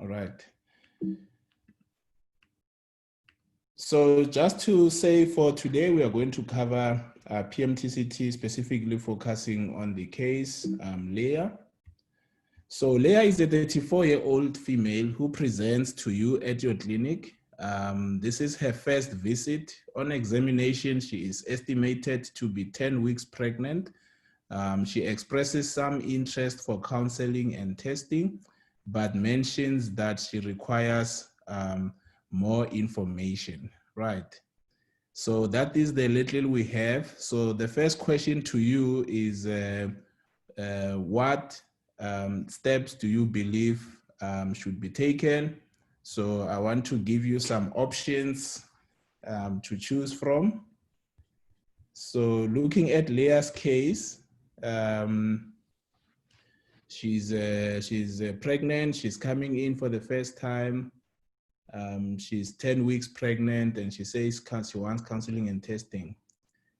All right. So just to say for today, we are going to cover PMTCT, specifically focusing on the case Leah. So Leah is a 34-year-old female who presents to you at your clinic. This is her first visit. On examination, she is estimated to be 10 weeks pregnant. She expresses some interest for counseling and testing, but mentions that she requires more information, right? So that is the little we have. So the first question to you is, what steps do you believe should be taken? So I want to give you some options to choose from. So looking at Leah's case, she's pregnant. She's coming in for the first time. She's 10 weeks pregnant, and she says she wants counseling and testing.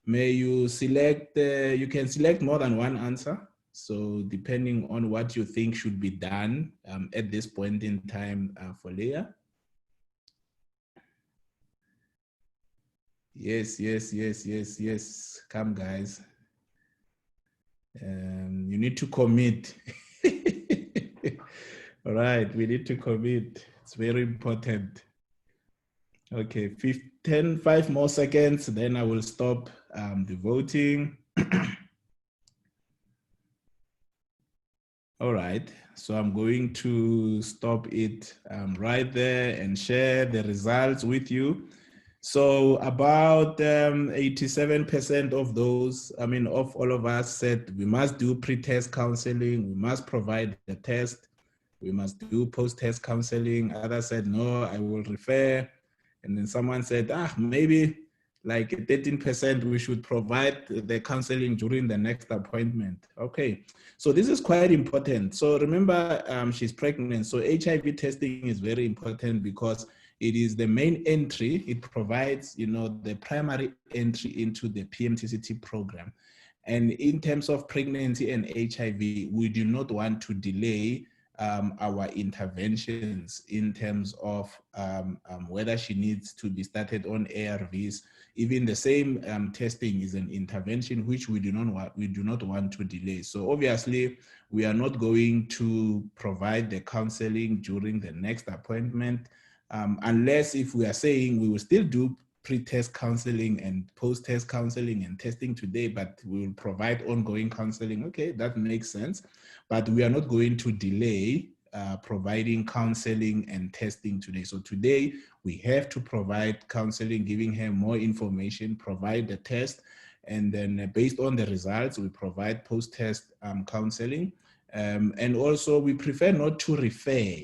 May you select, you can select more than one answer. So depending on what you think should be done at this point in time for Leah. Yes, yes, yes, yes, yes. Come, guys. You need to commit. All right, we need to commit. It's very important. Okay, 5 more seconds, then I will stop the voting. All right, so I'm going to stop it right there and share the results with you. So about 87% of those, of all of us said we must do pre-test counseling, we must provide the test, we must do post-test counseling. Others said, no, I will refer. And then someone said, maybe like 13% we should provide the counseling during the next appointment. Okay, so this is quite important. So remember, she's pregnant. So HIV testing is very important because it is the main entry. It provides, the primary entry into the PMTCT program. And in terms of pregnancy and HIV, we do not want to delay our interventions in terms of whether she needs to be started on ARVs. Even the same testing is an intervention which we do not want to delay. So obviously, we are not going to provide the counseling during the next appointment, unless if we are saying we will still do pre-test counseling and post-test counseling and testing today, but we will provide ongoing counseling. Okay, that makes sense. But we are not going to delay providing counseling and testing today. So today we have to provide counseling, giving her more information, provide the test, and then based on the results, we provide post-test counseling. And also we prefer not to refer,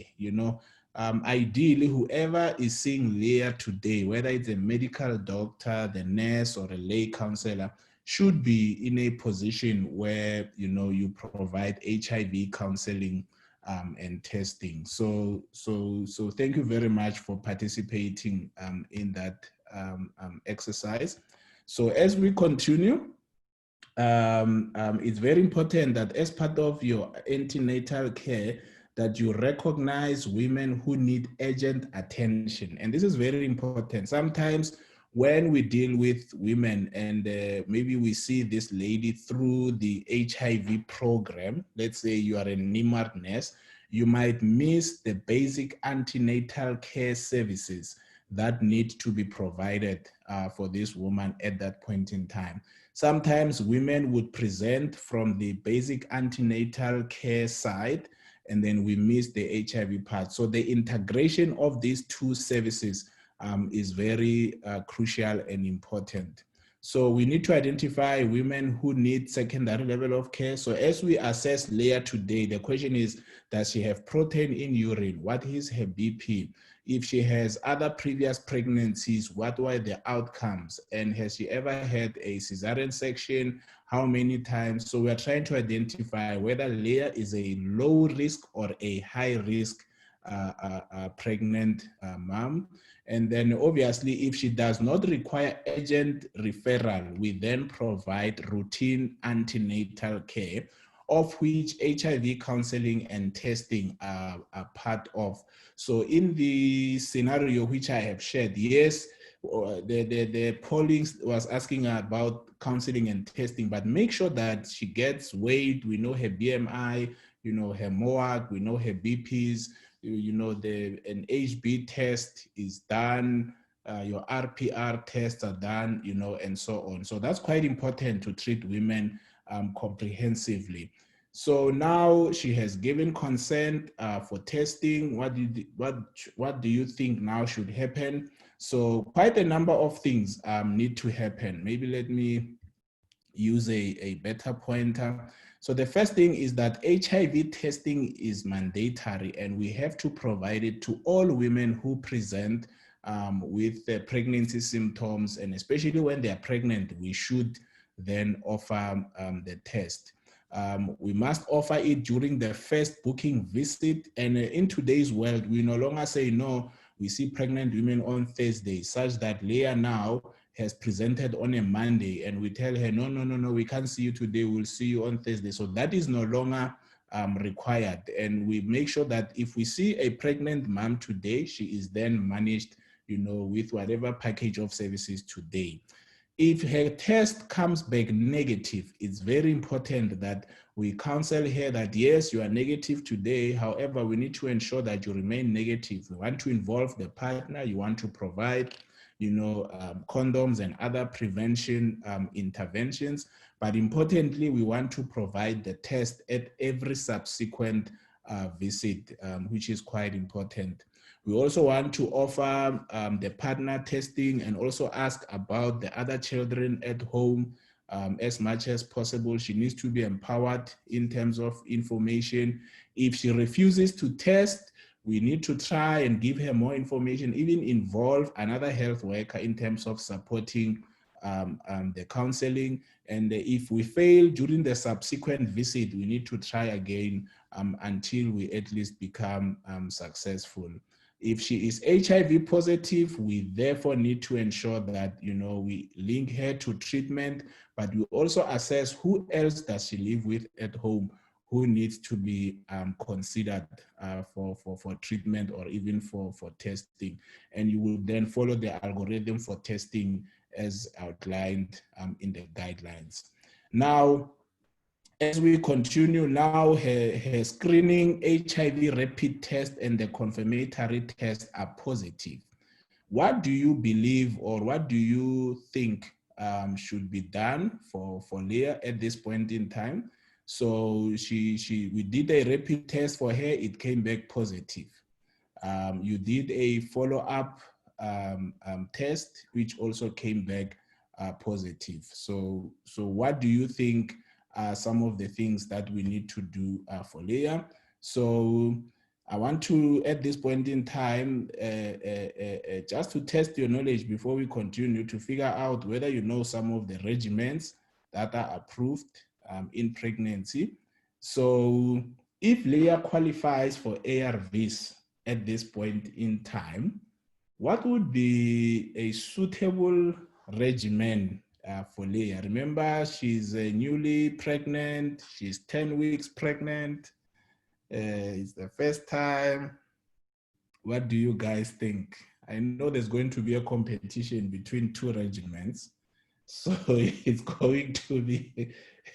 ideally, whoever is seeing Leah today, whether it's a medical doctor, the nurse, or a lay counselor, should be in a position where, you provide HIV counseling and testing. So thank you very much for participating in that exercise. So as we continue, it's very important that as part of your antenatal care, that you recognize women who need urgent attention. And this is very important. Sometimes when we deal with women and maybe we see this lady through the HIV program, let's say you are a NIMARC nurse, you might miss the basic antenatal care services that need to be provided for this woman at that point in time. Sometimes women would present from the basic antenatal care side, and then we miss the HIV part. So the integration of these two services is very crucial and important. So we need to identify women who need secondary level of care. So as we assess Leah today, the question is, does she have protein in urine? What is her BP? If she has other previous pregnancies, what were the outcomes? And has she ever had a cesarean section? How many times? So we're trying to identify whether Leah is a low risk or a high risk pregnant mom. And then obviously, if she does not require urgent referral, we then provide routine antenatal care. of which HIV counseling and testing are part of. So in the scenario which I have shared, yes, the polling was asking about counseling and testing, but make sure that she gets weighed. We know her BMI, you know, her MOAC, we know her BPs, you know, an HB test is done, your RPR tests are done, you know, and so on. So that's quite important to treat women comprehensively. So now she has given consent for testing. What do you think now should happen? So quite a number of things need to happen. Maybe let me use a better pointer. So the first thing is that HIV testing is mandatory, and we have to provide it to all women who present with pregnancy symptoms, and especially when they are pregnant, we should then offer the test. We must offer it during the first booking visit, and in today's world, we no longer say, no, we see pregnant women on Thursday, such that Leah now has presented on a Monday, and we tell her, no, we can't see you today, we'll see you on Thursday. So that is no longer required. And we make sure that if we see a pregnant mom today, she is then managed, you know, with whatever package of services today. If her test comes back negative, it's very important that we counsel her that, yes, you are negative today. However, we need to ensure that you remain negative. We want to involve the partner. You want to provide, you know, condoms and other prevention interventions. But importantly, we want to provide the test at every subsequent visit, which is quite important. We also want to offer the partner testing and also ask about the other children at home as much as possible. She needs to be empowered in terms of information. If she refuses to test, we need to try and give her more information, even involve another health worker in terms of supporting the counseling. And if we fail during the subsequent visit, we need to try again until we at least become successful. If she is HIV positive, we therefore need to ensure that, you know, we link her to treatment, but we also assess who else does she live with at home who needs to be considered for treatment or even for testing. And you will then follow the algorithm for testing as outlined in the guidelines. Now, as we continue now, her screening HIV rapid test and the confirmatory test are positive. What do you believe, or what do you think should be done for Leah at this point in time? So we did a rapid test for her, it came back positive. You did a follow-up test, which also came back positive. So what do you think are some of the things that we need to do for Leah? So I want to, at this point in time, just to test your knowledge before we continue, to figure out whether you know some of the regimens that are approved in pregnancy. So if Leah qualifies for ARVs at this point in time, what would be a suitable regimen for Leah? Remember, she's newly pregnant, she's 10 weeks pregnant. It's the first time. What do you guys think? I know there's going to be a competition between two regimens, so it's going to be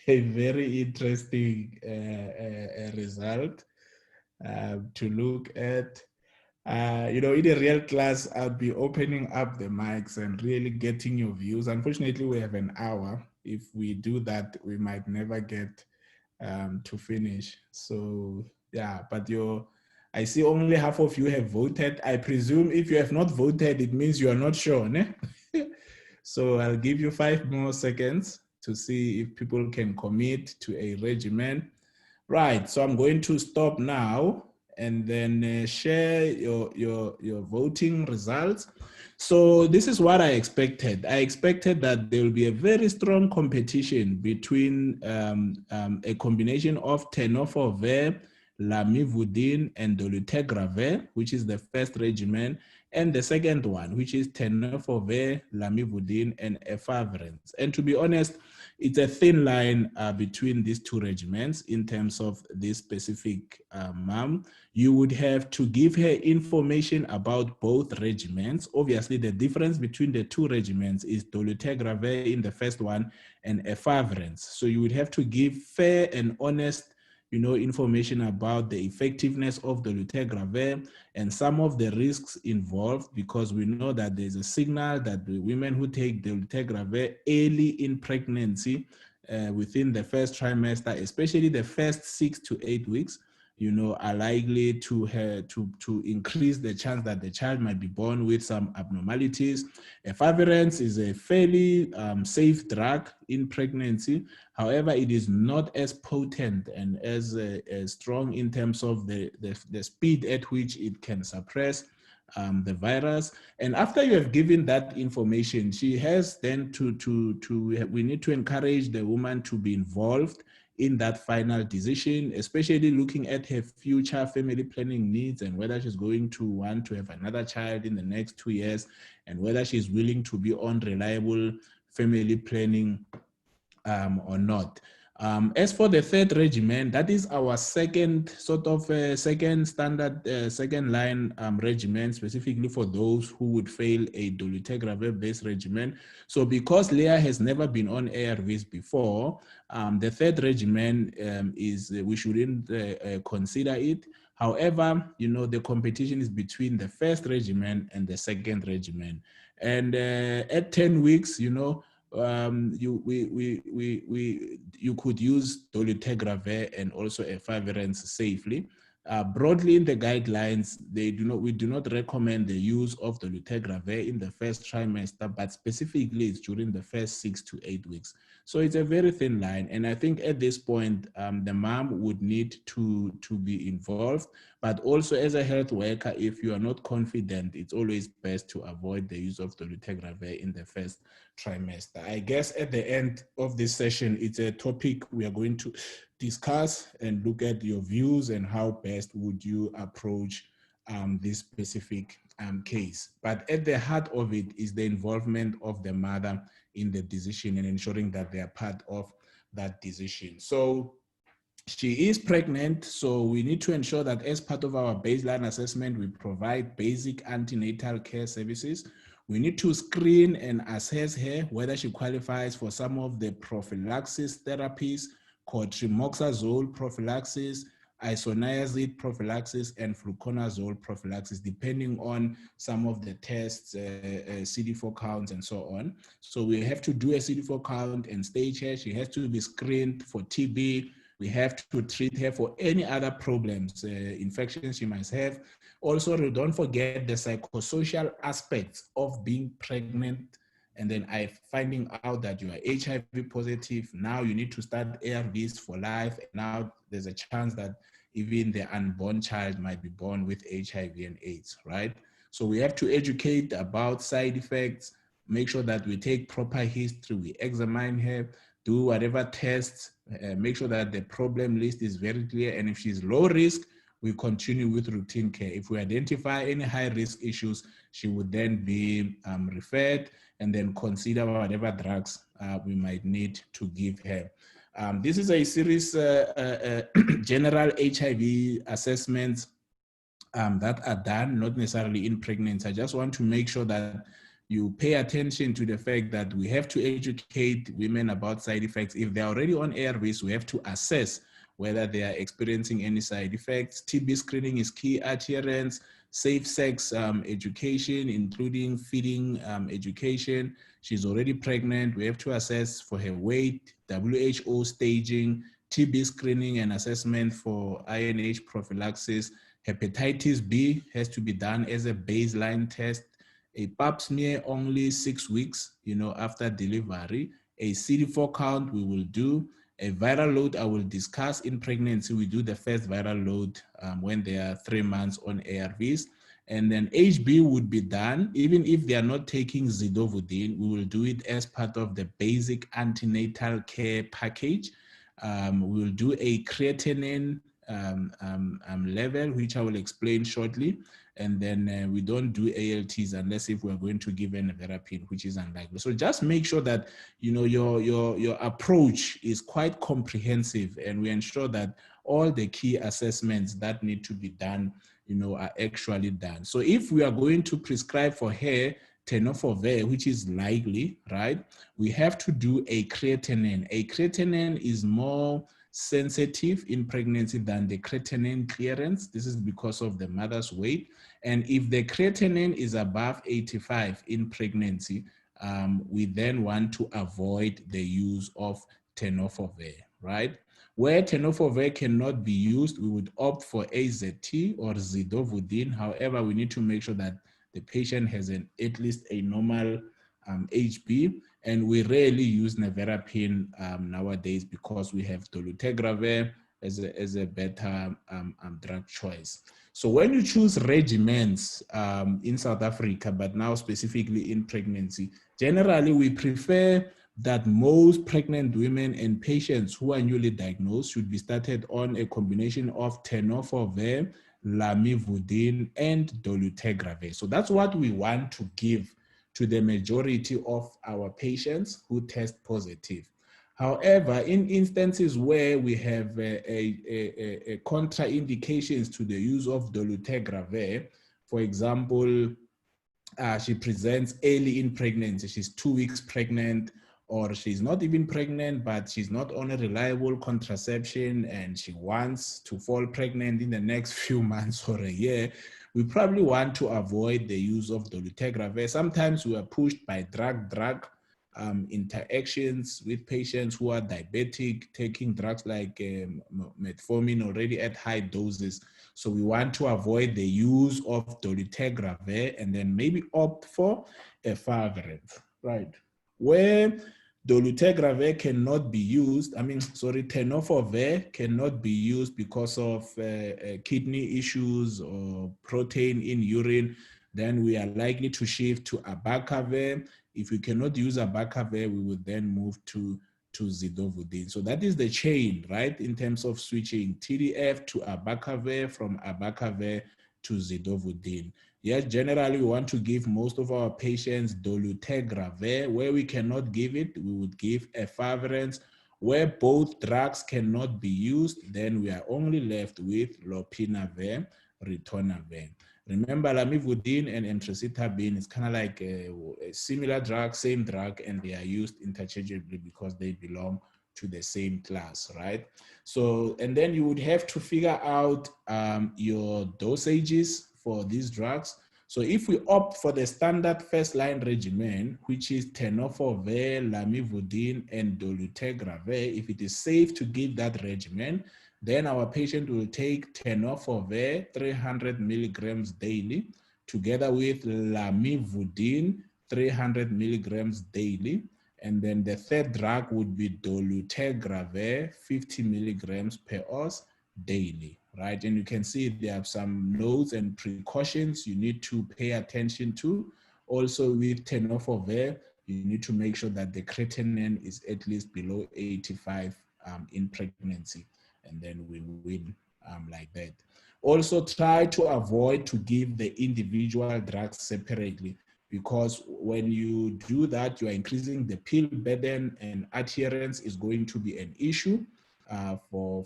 a very interesting result to look at. You know, in a real class, I'll be opening up the mics and really getting your views. Unfortunately, we have an hour. If we do that, we might never get to finish. So yeah, but I see only half of you have voted. I presume if you have not voted, it means you are not sure, ne? So I'll give you 5 more seconds to see if people can commit to a regimen. Right, so I'm going to stop now and then share your voting results. So this is what I expected. I expected that there will be a very strong competition between a combination of tenofovir, lamivudine and dolutegravir, which is the first regimen, and the second one, which is tenofovir, lamivudine, and efavirenz. And to be honest, it's a thin line between these two regimens in terms of this specific mom. You would have to give her information about both regimens. Obviously, the difference between the two regimens is dolutegravir in the first one and efavirenz. So you would have to give fair and honest information about the effectiveness of dolutegravir and some of the risks involved, because we know that there's a signal that the women who take dolutegravir early in pregnancy, within the first trimester, especially the first 6 to 8 weeks, are likely to increase the chance that the child might be born with some abnormalities. Efavirenz is a fairly safe drug in pregnancy. However, it is not as potent and as strong in terms of the speed at which it can suppress the virus. And after you have given that information, she has then we need to encourage the woman to be involved in that final decision, especially looking at her future family planning needs and whether she's going to want to have another child in the next 2 years and whether she's willing to be on reliable family planning or not. As for the third regimen, that is our second second standard, second line regimen, specifically for those who would fail a dolutegravir-based regimen. So because Leah has never been on ARVs before, the third regimen we shouldn't consider it. However, the competition is between the first regimen and the second regimen. And at 10 weeks, you could use dolutegravir and also efavirenz safely. Broadly in the guidelines, we do not recommend the use of dolutegravir in the first trimester, but specifically it's during the first 6 to 8 weeks. So it's a very thin line. And I think at this point, the mom would need to be involved. But also as a health worker, if you are not confident, it's always best to avoid the use of dolutegravir in the first trimester. I guess at the end of this session, it's a topic we are going to discuss and look at your views and how best would you approach this specific case. But at the heart of it is the involvement of the mother in the decision and ensuring that they are part of that decision. So she is pregnant, so we need to ensure that as part of our baseline assessment, we provide basic antenatal care services. We need to screen and assess her whether she qualifies for some of the prophylaxis therapies called tremoxazole prophylaxis, isoniazid prophylaxis, and fluconazole prophylaxis, depending on some of the tests, CD4 counts, and so on. So we have to do a CD4 count and stage her. She has to be screened for TB. We have to treat her for any other problems, infections she might have. Also, don't forget the psychosocial aspects of being pregnant and then finding out that you are HIV positive. Now you need to start ARVs for life. And now there's a chance that even the unborn child might be born with HIV and AIDS, right? So we have to educate about side effects, make sure that we take proper history, we examine her, do whatever tests, make sure that the problem list is very clear. And if she's low risk, we continue with routine care. If we identify any high risk issues, she would then be referred and then consider whatever drugs we might need to give her. This is a series, general HIV assessments that are done, not necessarily in pregnancy. I just want to make sure that you pay attention to the fact that we have to educate women about side effects. If they're already on ARVs, we have to assess whether they are experiencing any side effects. TB screening is key, adherence, safe sex education, including feeding education. She's already pregnant. We have to assess for her weight, WHO staging, TB screening and assessment for INH prophylaxis. Hepatitis B has to be done as a baseline test. A pap smear only 6 weeks, after delivery. A CD4 count we will do. A viral load I will discuss in pregnancy. We do the first viral load when they are 3 months on ARVs. And then HB would be done. Even if they are not taking zidovudine, we will do it as part of the basic antenatal care package. We will do a creatinine level, which I will explain shortly. And then we don't do ALTs unless if we're going to give nevirapine, which is unlikely. So just make sure that your approach is quite comprehensive, and we ensure that all the key assessments that need to be done, are actually done. So if we are going to prescribe for her tenofovir, which is likely, right, we have to do a creatinine. A creatinine is more sensitive in pregnancy than the creatinine clearance. This is because of the mother's weight. And if the creatinine is above 85 in pregnancy, we then want to avoid the use of tenofovir, right? Where tenofovir cannot be used, we would opt for AZT or zidovudine. However, we need to make sure that the patient has at least a normal HB, and we rarely use nevirapine nowadays because we have dolutegravir as a better drug choice. So when you choose regimens in South Africa, but now specifically in pregnancy, generally we prefer that most pregnant women and patients who are newly diagnosed should be started on a combination of tenofovir, lamivudine, and dolutegravir. So that's what we want to give to the majority of our patients who test positive. However, in instances where we have a contraindications to the use of dolutegravir, for example, she presents early in pregnancy, she's 2 weeks pregnant, or she's not even pregnant, but she's not on a reliable contraception and she wants to fall pregnant in the next few months or a year, we probably want to avoid the use of dolutegravir. Sometimes we are pushed by drug interactions with patients who are diabetic, taking drugs like metformin already at high doses. So we want to avoid the use of dolutegravir and then maybe opt for efavirenz, right? Where dolutegravir cannot be used, tenofovir cannot be used because of kidney issues or protein in urine, then we are likely to shift to abacavir. If we cannot use abacavir, we would then move to zidovudine. So that is the chain, right, in terms of switching TDF to abacavir, from abacavir to zidovudine. Yes, generally we want to give most of our patients dolutegravir. Where we cannot give it, we would give efavirenz. Where both drugs cannot be used, then we are only left with lopinavir, ritonavir. Remember, lamivudine and emtricitabine is kind of like a similar drug, same drug, and they are used interchangeably because they belong to the same class, right? So, and then you would have to figure out your dosages for these drugs. So if we opt for the standard first-line regimen, which is tenofovir, lamivudine, and dolutegravir, if it is safe to give that regimen, then our patient will take tenofovir 300 milligrams daily, together with lamivudine 300 milligrams daily. And then the third drug would be dolutegravir 50 milligrams per ounce daily, right? And you can see there are some notes and precautions you need to pay attention to. Also with tenofovir, you need to make sure that the creatinine is at least below 85 in pregnancy, and then we win like that. Also try to avoid to give the individual drugs separately, because when you do that, you are increasing the pill burden, and adherence is going to be an issue for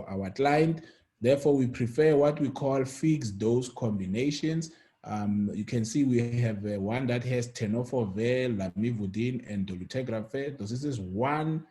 our client. Therefore, we prefer what we call fixed dose combinations. You can see we have one that has tenofovir, lamivudine, and dolutegravir. This is one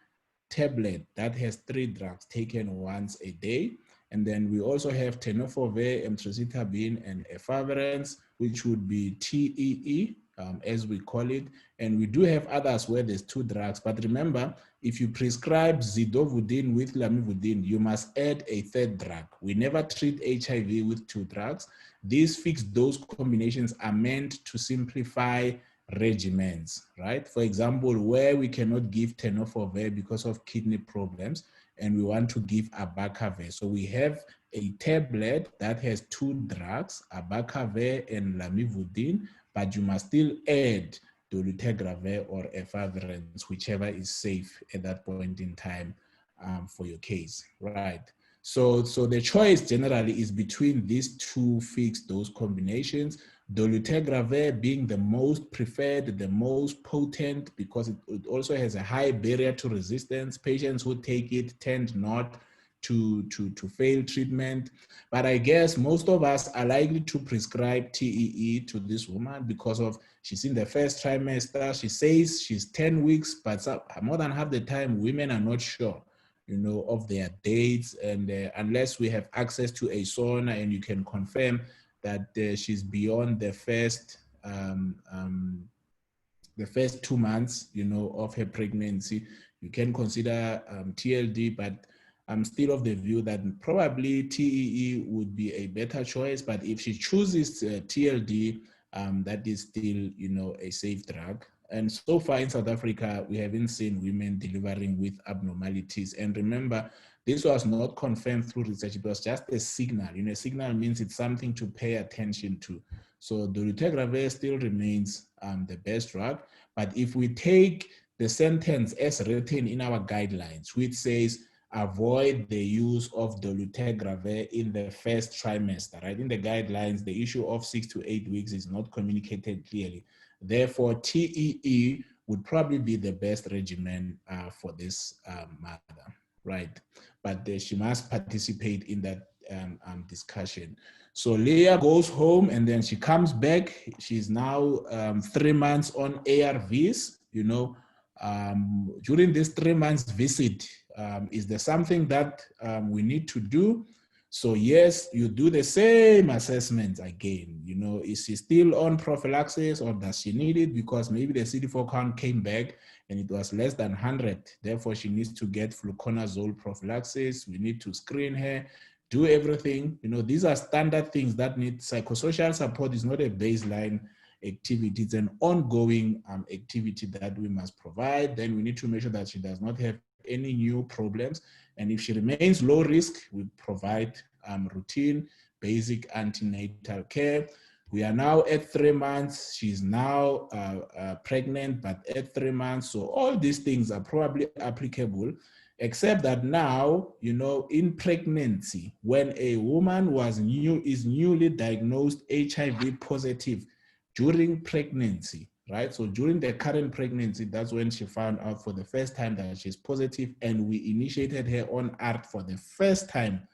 tablet that has 3 drugs taken once a day. And then we also have tenofovir, emtricitabine, and efavirenz, which would be TEE, as we call it. And we do have others where there's 2 drugs. But remember, if you prescribe zidovudine with lamivudine, you must add a 3rd drug. We never treat HIV with 2 drugs. These fixed dose combinations are meant to simplify regimens, right? For example, where we cannot give tenofovir because of kidney problems and we want to give abacavir. So we have a tablet that has 2 drugs, abacavir and lamivudine, but you must still add dolutegravir or efavirenz, whichever is safe at that point in time for your case, right? So the choice generally is between these two fixed dose combinations, dolutegravir being the most preferred, the most potent, because it also has a high barrier to resistance. Patients who take it tend not to fail treatment. But I guess most of us are likely to prescribe TEE to this woman because of she's in the first trimester. She says she's 10 weeks, but more than half the time, women are not sure, of their dates. And unless we have access to a sauna and you can confirm that she's beyond the first 2 months, of her pregnancy, you can consider TLD, but I'm still of the view that probably TEE would be a better choice. But if she chooses TLD, that is still, a safe drug. And so far in South Africa, we haven't seen women delivering with abnormalities. And remember, this was not confirmed through research. It was just a signal. A signal means it's something to pay attention to. So dolutegravir still remains the best drug. But if we take the sentence as written in our guidelines, which says avoid the use of dolutegravir in the first trimester, right? In the guidelines, the issue of 6 to 8 weeks is not communicated clearly. Therefore, TEE would probably be the best regimen for this mother, right? But she must participate in that discussion. So Leah goes home and then she comes back. She's now 3 months on ARVs. During this 3 months visit, is there something that we need to do? So yes, you do the same assessment again. Is she still on prophylaxis or does she need it? Because maybe the CD4 count came back and it was less than 100. Therefore, she needs to get fluconazole prophylaxis. We need to screen her, do everything. These are standard things that need psychosocial support. Is not a baseline activity. It's an ongoing activity that we must provide. Then we need to make sure that she does not have any new problems. And if she remains low risk, we provide routine, basic antenatal care. We are now at 3 months. She's now pregnant, but at 3 months. So all these things are probably applicable, except that now, in pregnancy, when a woman is newly diagnosed HIV positive during pregnancy, right? So during the current pregnancy, that's when she found out for the first time that she's positive, and we initiated her on ART for the first time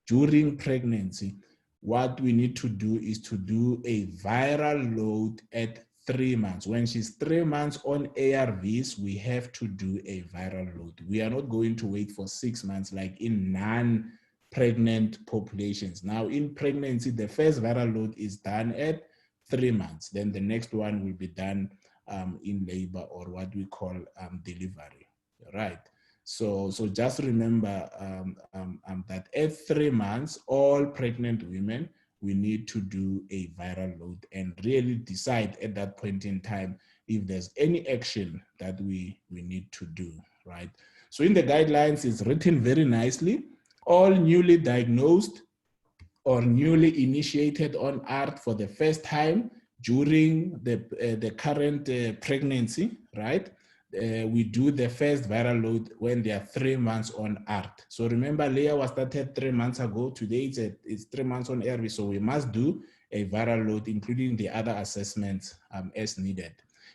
during pregnancy. What we need to do is to do a viral load at 3 months. When she's 3 months on ARVs, we have to do a viral load. We are not going to wait for 6 months like in non-pregnant populations. Now in pregnancy, the first viral load is done at 3 months. Then the next one will be done in labor, or what we call delivery, right? So just remember that at 3 months, all pregnant women, we need to do a viral load and really decide at that point in time if there's any action that we need to do, right? So in the guidelines, it's written very nicely. All newly diagnosed or newly initiated on ART for the first time during the current pregnancy, right? We do the first viral load when they are 3 months on ART. So remember, Leah was started 3 months ago. Today it's 3 months on ARV. So we must do a viral load, including the other assessments as needed.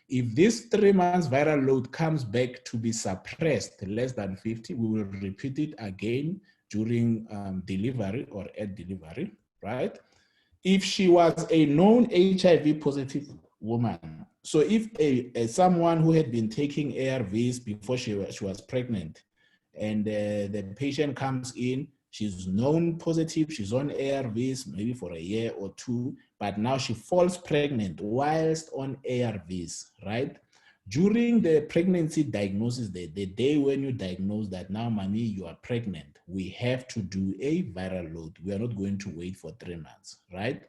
If this 3 months viral load comes back to be suppressed less than 50, we will repeat it again during delivery or at delivery, right? If she was a known HIV positive woman, so if someone who had been taking ARVs before she was pregnant, and the patient comes in, she's known positive, she's on ARVs maybe for a year or two, but now she falls pregnant whilst on ARVs, right? During the pregnancy diagnosis, the day when you diagnose that now, mommy, you are pregnant, we have to do a viral load. We are not going to wait for 3 months, right?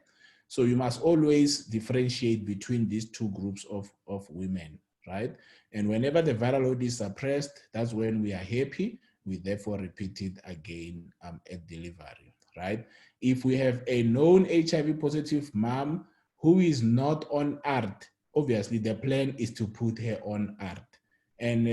So you must always differentiate between these two groups of women, right? And whenever the viral load is suppressed, that's when we are happy. We therefore repeat it again at delivery, right? If we have a known HIV positive mom who is not on ART, obviously the plan is to put her on ART. And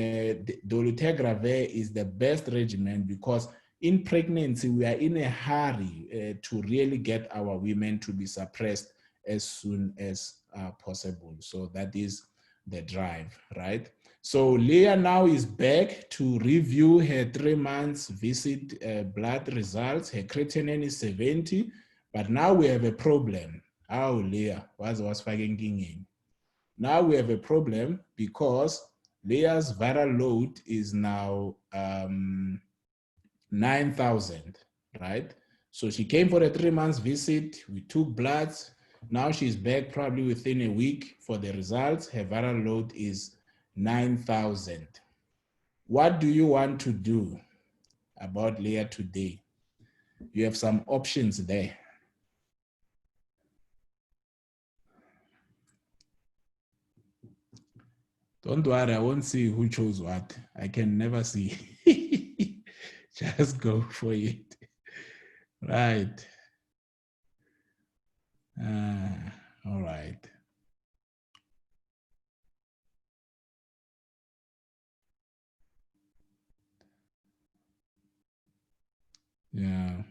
dolutegravir is the best regimen because in pregnancy, we are in a hurry to really get our women to be suppressed as soon as possible. So that is the drive, right? So Leah now is back to review her 3 months visit blood results. Her creatinine is 70, but now we have a problem. Oh, Leah, was fucking in. Now we have a problem because Leah's viral load is now 9,000, right? So she came for a 3 months visit. We took bloods. Now she's back probably within a week for the results. Her viral load is 9,000. What do you want to do about Leah today? You have some options there. Don't worry, I won't see who chose what. I can never see. Just go for it. Right. All right. Yeah.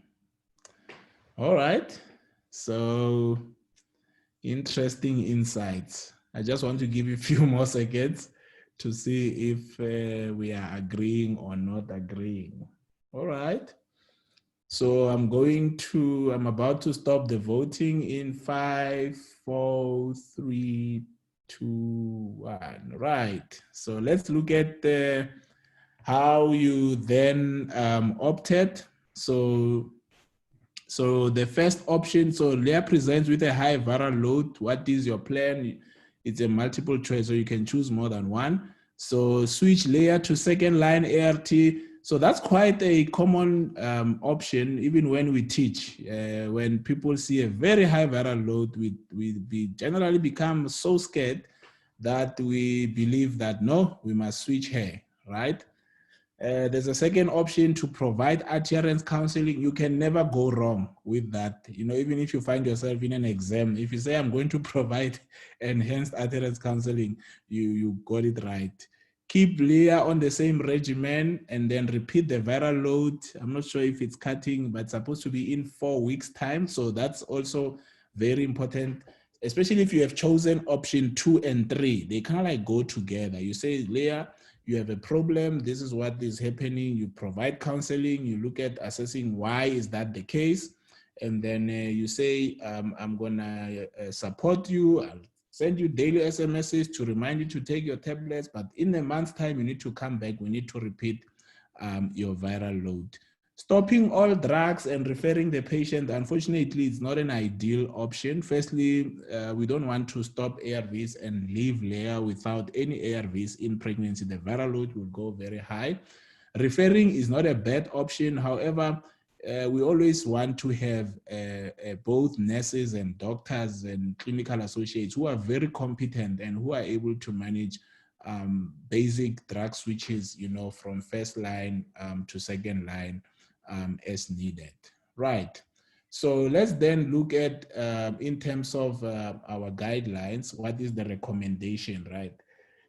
All right. So interesting insights. I just want to give you a few more seconds to see if we are agreeing or not agreeing. All right. So I'm about to stop the voting in 5, 4, 3, 2, 1. Right. So let's look at how you then opted. So the first option, so Leah presents with a high viral load. What is your plan? It's a multiple choice, so you can choose more than one. So switch Leah to second line ART. So that's quite a common option, even when we teach. When people see a very high viral load, we generally become so scared that we believe that, no, we must switch her, right? There's a second option to provide adherence counseling. You can never go wrong with that. You know, even if you find yourself in an exam, if you say, I'm going to provide enhanced adherence counseling, you got it right. Keep Leah on the same regimen and then repeat the viral load. I'm not sure if it's cutting, but it's supposed to be in 4 weeks' time. So that's also very important, especially if you have chosen option 2 and 3. They kind of like go together. You say, Leah, you have a problem, this is what is happening, you provide counseling, you look at assessing why is that the case, and then you say, I'm gonna support you, I'll send you daily SMSs to remind you to take your tablets, but in a month's time, you need to come back, we need to repeat your viral load. Stopping all drugs and referring the patient, unfortunately, it's not an ideal option. Firstly, we don't want to stop ARVs and leave Leah without any ARVs in pregnancy. The viral load will go very high. Referring is not a bad option. However, we always want to have both nurses and doctors and clinical associates who are very competent and who are able to manage basic drug switches, you know, from first line to second line as needed. Right. So let's then look at, in terms of our guidelines, what is the recommendation, right?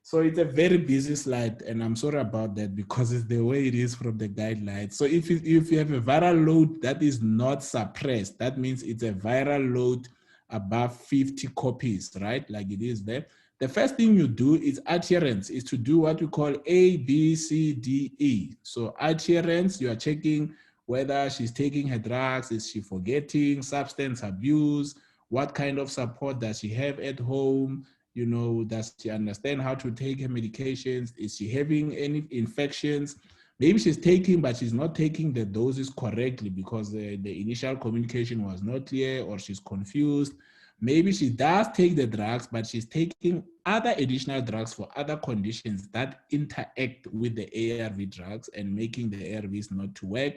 So it's a very busy slide, and I'm sorry about that because it's the way it is from the guidelines. So if you have a viral load that is not suppressed, that means it's a viral load above 50 copies, right? Like it is there. The first thing you do is adherence, is to do what we call A, B, C, D, E. So adherence, you are checking whether she's taking her drugs, is she forgetting, substance abuse, what kind of support does she have at home, you know, does she understand how to take her medications, is she having any infections, maybe she's taking but she's not taking the doses correctly because the initial communication was not clear or she's confused. Maybe she does take the drugs, but she's taking other additional drugs for other conditions that interact with the ARV drugs and making the ARVs not to work.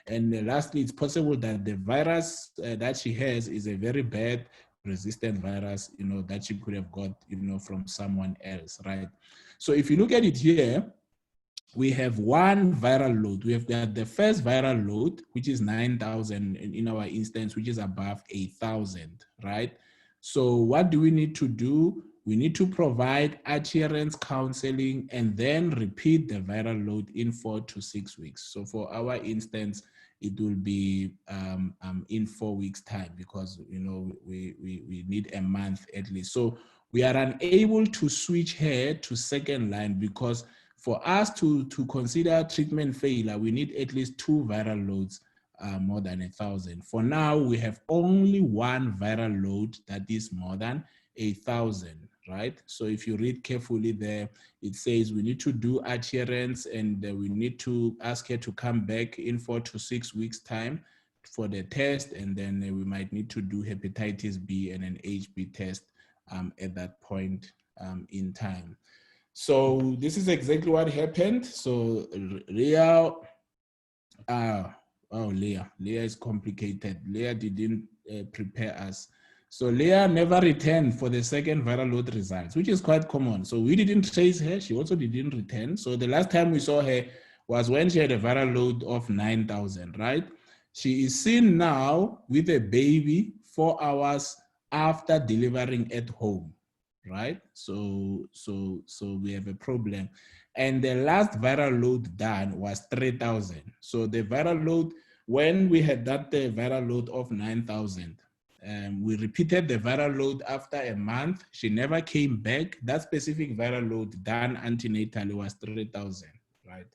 And lastly, it's possible that the virus that she has is a very bad resistant virus, you know, that she could have got, you know, from someone else, right? So if you look at it here, we have one viral load. We have got the first viral load, which is 9,000 in our instance, which is above 8,000, right? So what do we need to do? we need to provide adherence counseling and then repeat the viral load in 4 to 6 weeks. So for our instance, it will be in 4 weeks time, because we need a month at least. So we are unable to switch her to second line, because for us to consider treatment failure, we need at least 2 viral loads more than 1,000. For now, we have only 1 viral load that is more than 1,000, right? So if you read carefully there, it says we need to do adherence, and we need to ask her to come back in 4 to 6 weeks time for the test, and then we might need to do hepatitis B and an HB test at that point in time. So this is exactly what happened. So Leah, Leah is complicated. Leah didn't prepare us. So Leah never returned for the second viral load results, which is quite common. So we didn't trace her. She also didn't return. So the last time we saw her was when she had a viral load of 9,000, right? She is seen now with a baby 4 hours after delivering at home, right? So we have a problem. And the last viral load done was 3,000. So the viral load, when we had that viral load of 9,000, we repeated the viral load after a month. She never came back. That specific viral load done antenatally was 3,000, right?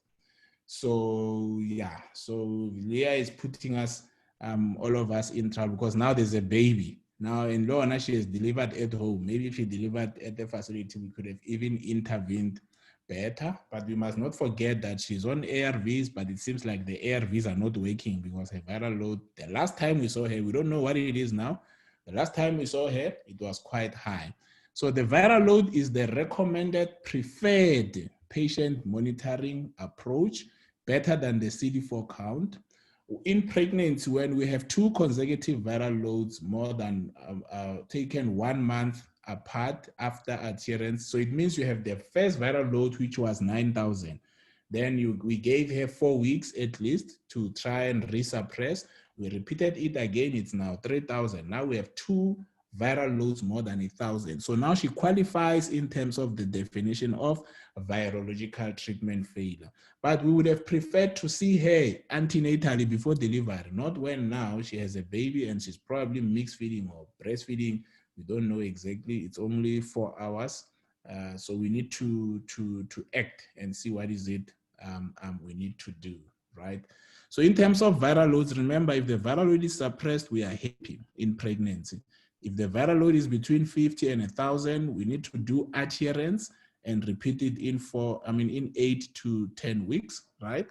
So yeah, so Leah is putting us, all of us in trouble, because now there's a baby. Now in Lorna, she has delivered at home. Maybe if she delivered at the facility, we could have even intervened better. But we must not forget that she's on ARVs, but it seems like the ARVs are not working, because her viral load, the last time we saw her, we don't know what it is now. The last time we saw her, it was quite high. So the viral load is the recommended preferred patient monitoring approach, better than the CD4 count. In pregnancy, when we have 2 consecutive viral loads more than taken 1 month apart after adherence, so it means you have the first viral load, which was 9,000. Then we gave her 4 weeks at least to try and resuppress. We repeated it again, it's now 3,000. Now we have 2 viral loads more than 1,000. So now she qualifies in terms of the definition of virological treatment failure. But we would have preferred to see her antenatally before delivery, not when now she has a baby and she's probably mixed feeding or breastfeeding. We don't know exactly. It's only 4 hours. So we need to act and see what is it we need to do, right? So in terms of viral loads, remember, if the viral load is suppressed, we are happy in pregnancy. If the viral load is between 50 and 1,000, we need to do adherence and repeat it in 8 to 10 weeks, right?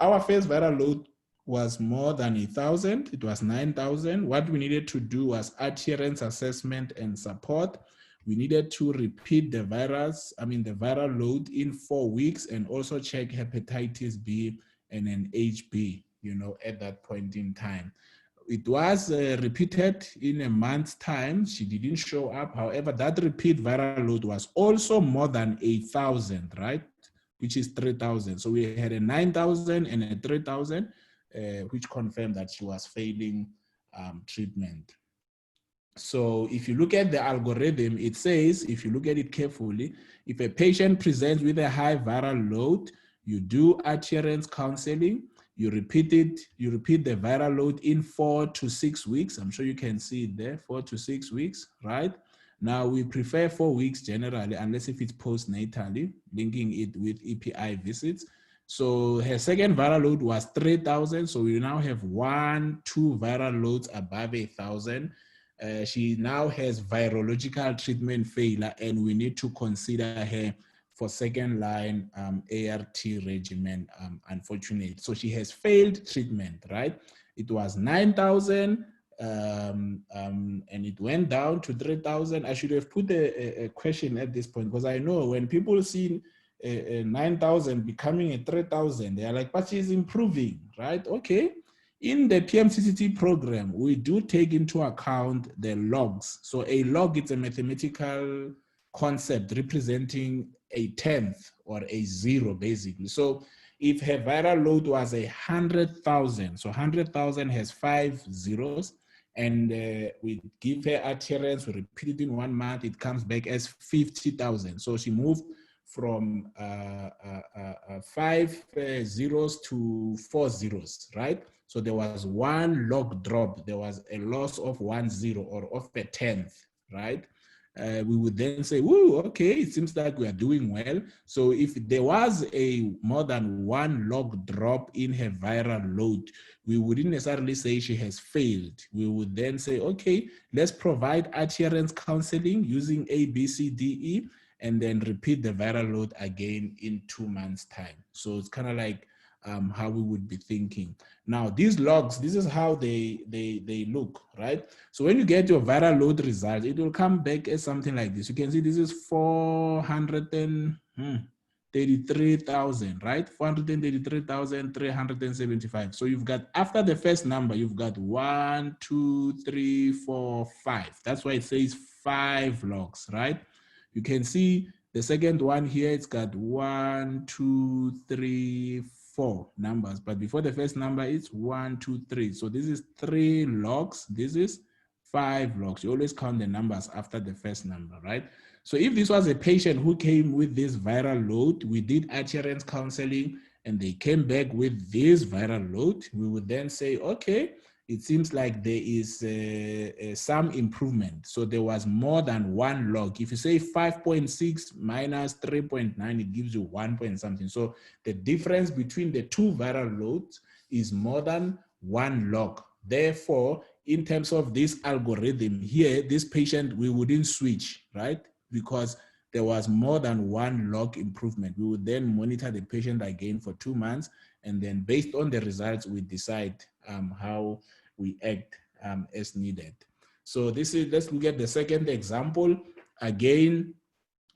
Our first viral load was more than 1,000. It was 9,000. What we needed to do was adherence assessment and support. We needed to repeat the viral load in 4 weeks, and also check hepatitis B and an HB, at that point in time. It was repeated in a month's time. She didn't show up. However, that repeat viral load was also more than 8,000, right? Which is 3,000. So we had a 9,000 and a 3,000, which confirmed that she was failing treatment. So if you look at the algorithm, it says, if you look at it carefully, if a patient presents with a high viral load, you do adherence counseling, you repeat the viral load in 4 to 6 weeks. I'm sure you can see it there, 4 to 6 weeks, right? Now we prefer 4 weeks generally, unless if it's postnatally, linking it with EPI visits. So her second viral load was 3,000. So we now have 2 viral loads above 1,000. She now has virological treatment failure, and we need to consider her for second line ART regimen, unfortunately. So she has failed treatment, right? It was 9,000 and it went down to 3,000. I should have put a question at this point, because I know when people see 9,000 becoming a 3,000, they are like, but she's improving, right? Okay. In the PMTCT program, we do take into account the logs. So a log is a mathematical concept representing a tenth or a zero, basically. So if her viral load was 100,000, so 100,000 has 5 zeros. and we give her adherence, we repeat it in 1 month, it comes back as 50,000. So she moved from 5 zeros to 4 zeros, right? So there was 1 log drop, there was a loss of 1 zero or of a tenth, right? We would then say, whoa, okay, it seems like we are doing well. So if there was a more than 1 log drop in her viral load, we wouldn't necessarily say she has failed. We would then say, okay, let's provide adherence counseling using A, B, C, D, E, and then repeat the viral load again in 2 months' time. So it's kind of like how we would be thinking. Now, these logs, this is how they look, right? So when you get your viral load results, it will come back as something like this. You can see this is 433,000, right? 433,375. So you've got, after the first number, you've got 1, 2, 3, 4, 5. That's why it says 5 logs, right? You can see the second one here, it's got 1, 2, 3, 4 numbers, but before the first number, it's 1, 2, 3. So this is 3 logs. This is 5 logs. You always count the numbers after the first number, right? So if this was a patient who came with this viral load, we did adherence counseling, and they came back with this viral load, we would then say, okay, it seems like there is some improvement. So there was more than 1 log. If you say 5.6 minus 3.9, it gives you 1 point something. So the difference between the 2 viral loads is more than 1 log. Therefore, in terms of this algorithm here, this patient, we wouldn't switch, right? Because there was more than 1 log improvement. We would then monitor the patient again for 2 months, and then based on the results, we decide how we act as needed. So this is, let's look at the second example. Again,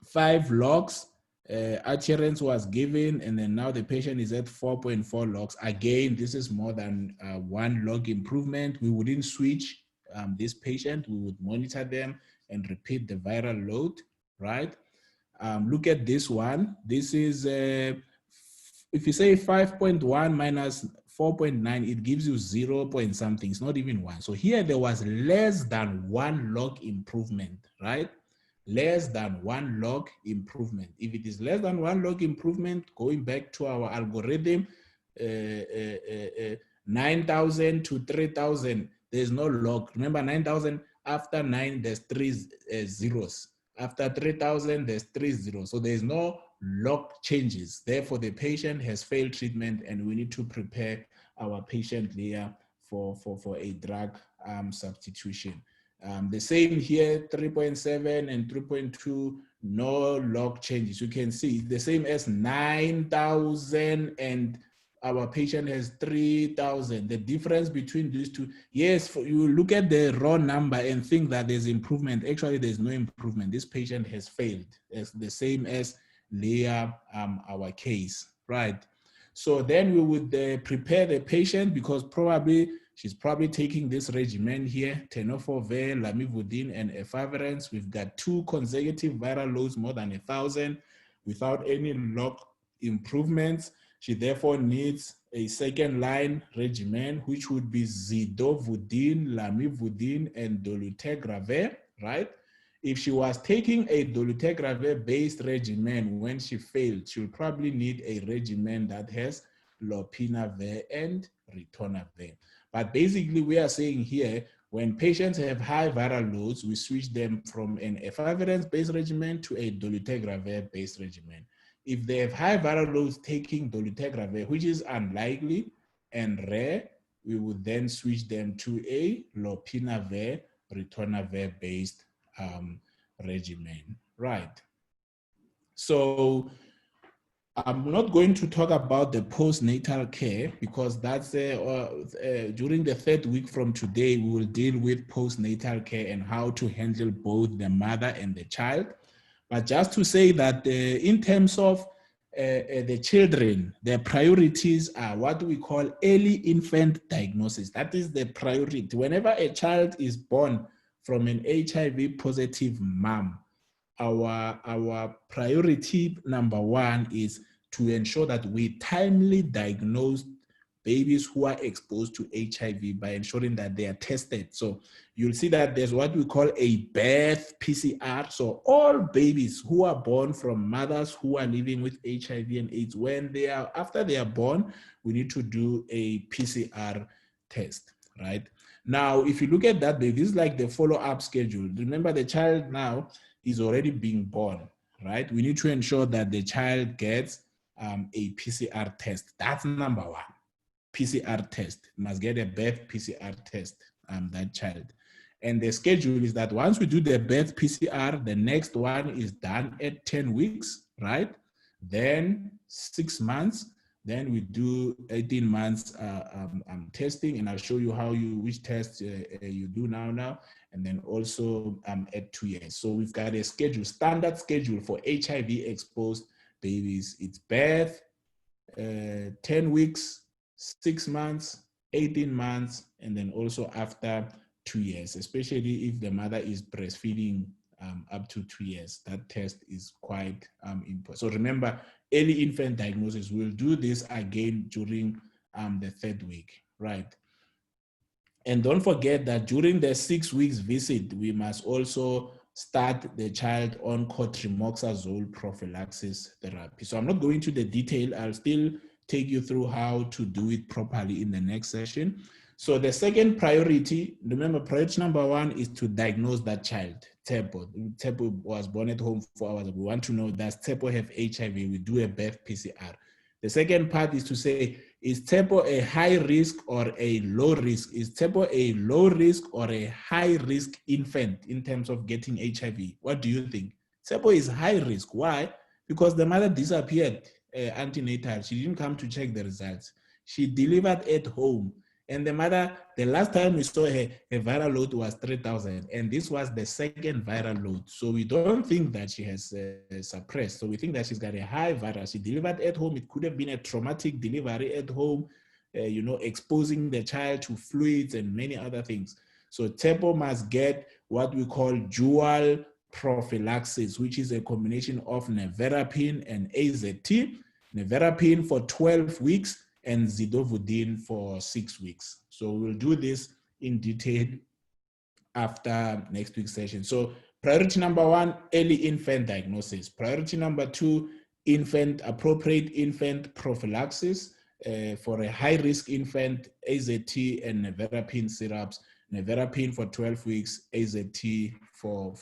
5 logs, adherence was given, and then now the patient is at 4.4 logs. Again, this is more than 1 log improvement. We wouldn't switch this patient. We would monitor them and repeat the viral load, right? Look at this one. This is, if you say 5.1 minus 4.9, it gives you 0 point something. It's not even 1. So here there was less than 1 log improvement, right? Less than 1 log improvement. If it is less than 1 log improvement, going back to our algorithm, 9,000 to 3,000, there's no log. Remember, 9,000, after 9, there's 3 zeros. After 3,000, there's 3 zeros. So there's no log changes. Therefore, the patient has failed treatment, and we need to prepare our patient Leah for a drug substitution. The same here, 3.7 and 3.2, no log changes. You can see the same as 9,000 and our patient has 3,000. The difference between these two, yes, you look at the raw number and think that there's improvement. Actually, there's no improvement. This patient has failed. It's the same as Leah, our case, right? So then we would prepare the patient, because she's probably taking this regimen here, tenofovir, lamivudine, and efavirenz. We've got 2 consecutive viral loads, more than 1,000, without any log improvements. She therefore needs a second-line regimen, which would be zidovudine, lamivudine, and dolutegravir, right? If she was taking a dolutegravir-based regimen when she failed, she'll probably need a regimen that has lopinavir and ritonavir. But basically, we are saying here, when patients have high viral loads, we switch them from an efavirenz-based regimen to a dolutegravir-based regimen. If they have high viral loads taking dolutegravir, which is unlikely and rare, we would then switch them to a lopinavir, ritonavir-based regimen, right? So I'm not going to talk about the postnatal care, because that's during the 3rd week from today, we will deal with postnatal care and how to handle both the mother and the child. But just to say that in terms of the children, their priorities are what we call early infant diagnosis. That is the priority. Whenever a child is born from an HIV positive mom, our priority number 1 is to ensure that we timely diagnose babies who are exposed to HIV by ensuring that they are tested. So you'll see that there's what we call a birth PCR. So all babies who are born from mothers who are living with HIV and AIDS, after they are born, we need to do a PCR test, right? Now, if you look at that, this is like the follow-up schedule. Remember, the child now is already being born, right? We need to ensure that the child gets a PCR test. That's number one. PCR test. Must get a birth PCR test, that child. And the schedule is that once we do the birth PCR, the next one is done at 10 weeks, right? Then 6 months. Then we do 18 months testing, and I'll show you which test you do now, and then also at 2 years. So we've got a schedule, standard schedule for HIV exposed babies. It's birth, 10 weeks, 6 months, 18 months, and then also after 2 years, especially if the mother is breastfeeding up to 2 years. That test is quite important. So remember, early infant diagnosis, we'll do this again during the 3rd week, right? And don't forget that during the 6 weeks visit, we must also start the child on cotrimoxazole prophylaxis therapy. So I'm not going to the detail. I'll still take you through how to do it properly in the next session. So the second priority, remember, priority number 1 is to diagnose that child. Tepo was born at home 4 hours ago. We want to know, does Tepo have HIV? We do a birth PCR. The second part is to say, is Tepo a high risk or a low risk? Is Tepo a low risk or a high risk infant in terms of getting HIV? What do you think? Tepo is high risk. Why? Because the mother disappeared antenatal. She didn't come to check the results. She delivered at home. And the mother, the last time we saw her, her viral load was 3,000. And this was the second viral load. So we don't think that she has suppressed. So we think that she's got a high viral. She delivered at home. It could have been a traumatic delivery at home, exposing the child to fluids and many other things. So Tepo must get what we call dual prophylaxis, which is a combination of nevirapine and AZT. Nevirapine for 12 weeks, and zidovudine for 6 weeks. So we'll do this in detail after next week's session. So priority number 1, early infant diagnosis. Priority number 2, appropriate infant prophylaxis for a high-risk infant, AZT and nevirapine syrups. Nevirapine for 12 weeks, AZT for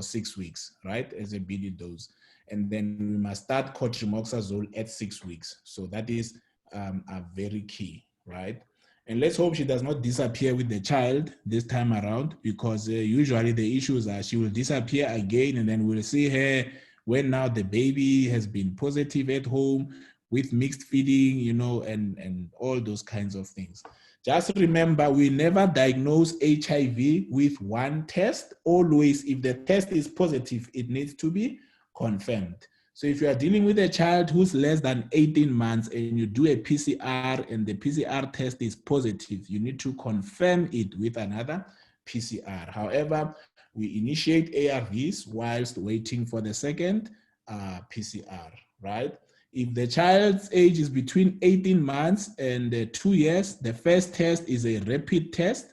6 weeks, right, as a BD dose. And then we must start cotrimoxazole at 6 weeks. So that is are very key, right? And let's hope she does not disappear with the child this time around, because usually the issues are she will disappear again, and then we'll see her when now the baby has been positive at home with mixed feeding, and all those kinds of things. Just remember, we never diagnose HIV with one test. Always, if the test is positive, it needs to be confirmed. So if you are dealing with a child who's less than 18 months and you do a PCR and the PCR test is positive, you need to confirm it with another PCR. However, we initiate ARVs whilst waiting for the second PCR, right? If the child's age is between 18 months and 2 years, the first test is a rapid test.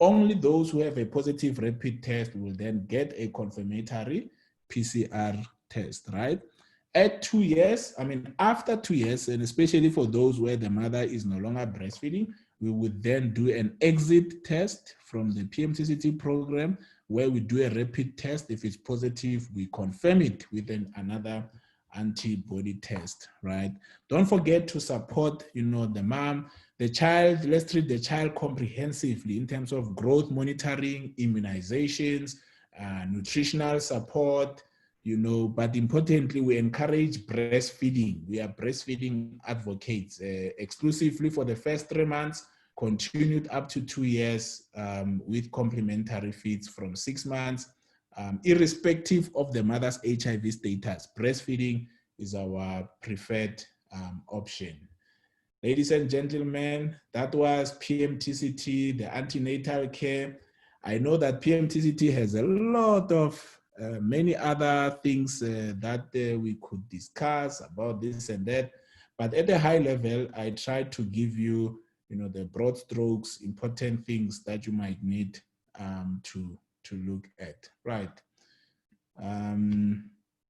Only those who have a positive rapid test will then get a confirmatory PCR test, right? At 2 years, after 2 years, and especially for those where the mother is no longer breastfeeding, we would then do an exit test from the PMTCT program, where we do a rapid test. If it's positive, we confirm it with another antibody test, right? Don't forget to support, the mom, the child. Let's treat the child comprehensively in terms of growth monitoring, immunizations, nutritional support, but importantly, we encourage breastfeeding. We are breastfeeding advocates exclusively for the first 3 months, continued up to 2 years with complementary feeds from 6 months. Irrespective of the mother's HIV status, breastfeeding is our preferred option. Ladies and gentlemen, that was PMTCT, the antenatal care. I know that PMTCT has a lot of many other things that we could discuss about this and that, But at a high level, I try to give you, the broad strokes, important things that you might need to look at, right?